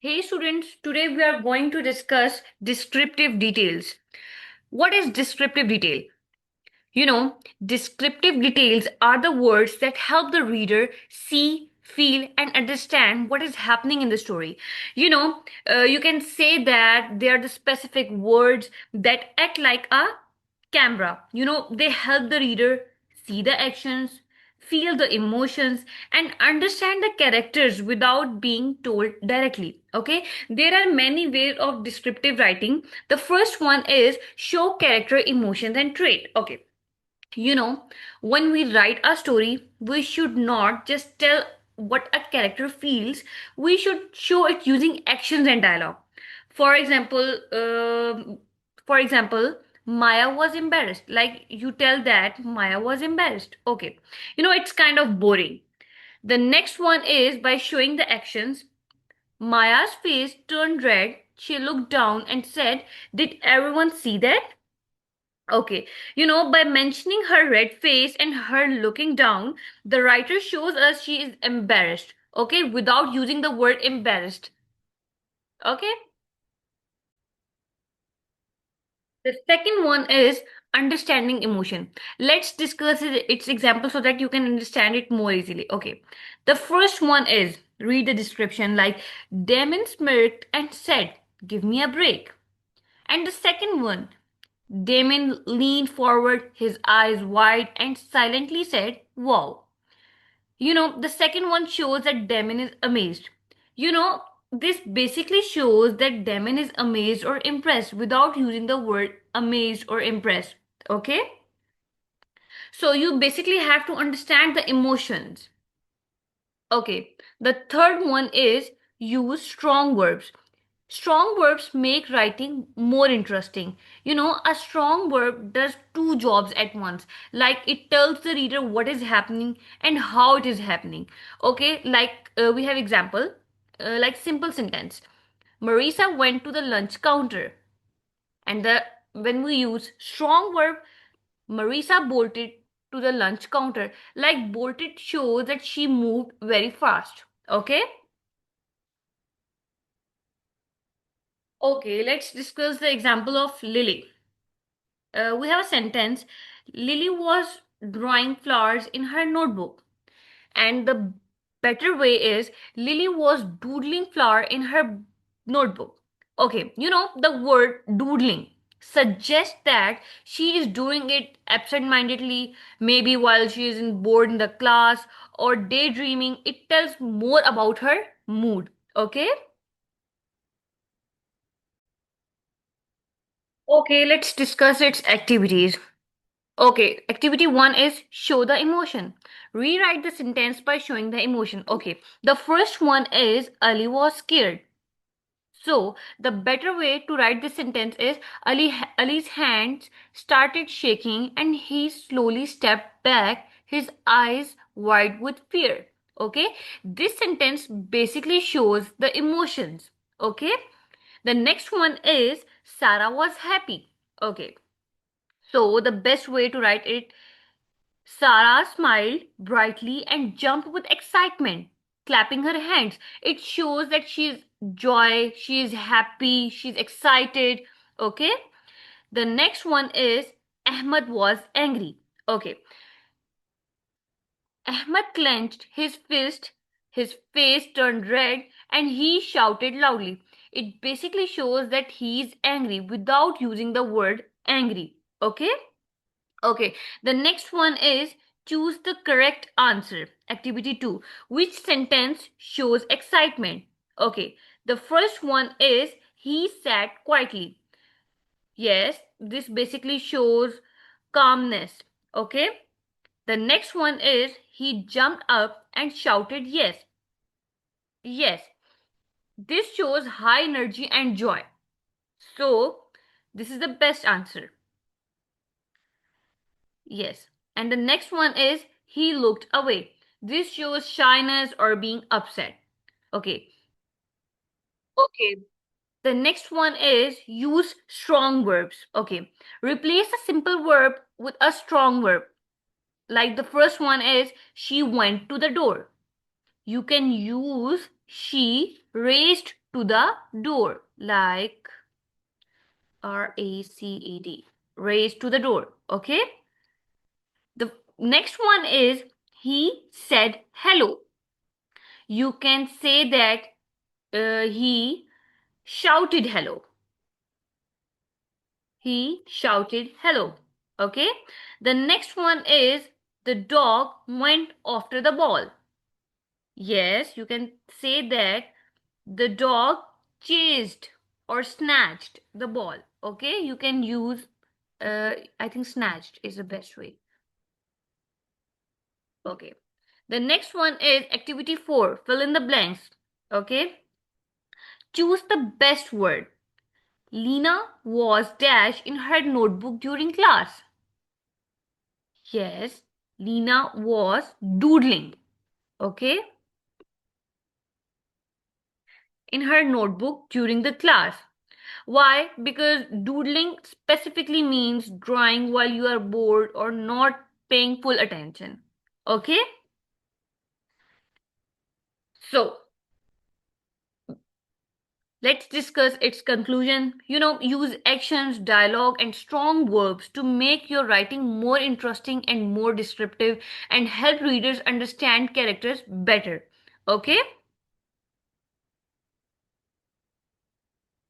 Hey students, today we are going to discuss descriptive details. What is descriptive detail? Descriptive details are the words that help the reader see, feel, and understand what is happening in the story. You can say that they are the specific words that act like a camera. They help the reader see the actions, feel the emotions, and understand the characters without being told directly. Okay, there are many ways of descriptive writing. The first one is show character emotions and trait. Okay, you know, when we write a story, we should not just tell what a character feels, we should show it using actions and dialogue. For example, Maya was embarrassed. Like you tell that Maya was embarrassed. Okay, it's kind of boring. The next one is by showing the actions. Maya's face turned red. She looked down and said, "Did everyone see that?" Okay, by mentioning her red face and her looking down, the writer shows us she is embarrassed, okay, without using the word embarrassed. Okay, the second one is understanding emotion. Let's discuss its example so that you can understand it more easily. Okay, the first one is read the description like Damon smirked and said, "Give me a break." And the second one, Damon leaned forward, his eyes wide, and silently said, "Wow." The second one shows that Damon is amazed. You know, this basically shows that Damon is amazed or impressed without using the word amazed or impressed. Okay? So you basically have to understand the emotions. Okay. The third one is use strong verbs. Strong verbs make writing more interesting. A strong verb does two jobs at once. Like it tells the reader what is happening and how it is happening. Okay, like we have example, like simple sentence. Marisa went to the lunch counter. And the when we use strong verb, Marisa bolted to the lunch counter. Like bolted shows that she moved very fast. Okay? Okay, let's discuss the example of Lily. We have a sentence. Lily was drawing flowers in her notebook. And the better way is Lily was doodling flower in her notebook. Okay, the word doodling suggests that she is doing it absent-mindedly, maybe while she is bored in the class or daydreaming. It tells more about her mood. Okay. Okay, let's discuss its activities. Okay, activity one is show the emotion. Rewrite the sentence by showing the emotion. Okay, the first one is Ali was scared. So, the better way to write this sentence is Ali's hands started shaking and he slowly stepped back, his eyes wide with fear. Okay, this sentence basically shows the emotions. Okay, the next one is Sarah was happy. Okay, so the best way to write it, Sarah smiled brightly and jumped with excitement, clapping her hands. It shows that she's joy, she's happy, she's excited. Okay. The next one is Ahmed was angry. Okay. Ahmed clenched his fist, his face turned red, and he shouted loudly. It basically shows that he's angry without using the word angry. Okay. Okay, the next one is choose the correct answer. Activity 2. Which sentence shows excitement? Okay, the first one is he sat quietly. Yes, this basically shows calmness. Okay, the next one is he jumped up and shouted yes. Yes, this shows high energy and joy. So, this is the best answer. Yes. And the next one is he looked away. This shows shyness or being upset. Okay. Okay. The next one is use strong verbs. Okay. Replace a simple verb with a strong verb. Like the first one is she went to the door. You can use she raced to the door, like RACAD, race to the door. Okay. The next one is he said hello. You can say that he shouted hello. He shouted hello. Okay. The next one is the dog went after the ball. Yes, you can say that the dog chased or snatched the ball. Okay. You can use, I think snatched is the best way. Okay. The next one is activity 4. Fill in the blanks. Okay. Choose the best word. Lena was dash in her notebook during class. Yes, Lena was doodling. Okay. In her notebook during the class. Why? Because doodling specifically means drawing while you are bored or not paying full attention. Okay. So let's discuss its conclusion. Use actions, dialogue, and strong verbs to make your writing more interesting and more descriptive and help readers understand characters better. Okay?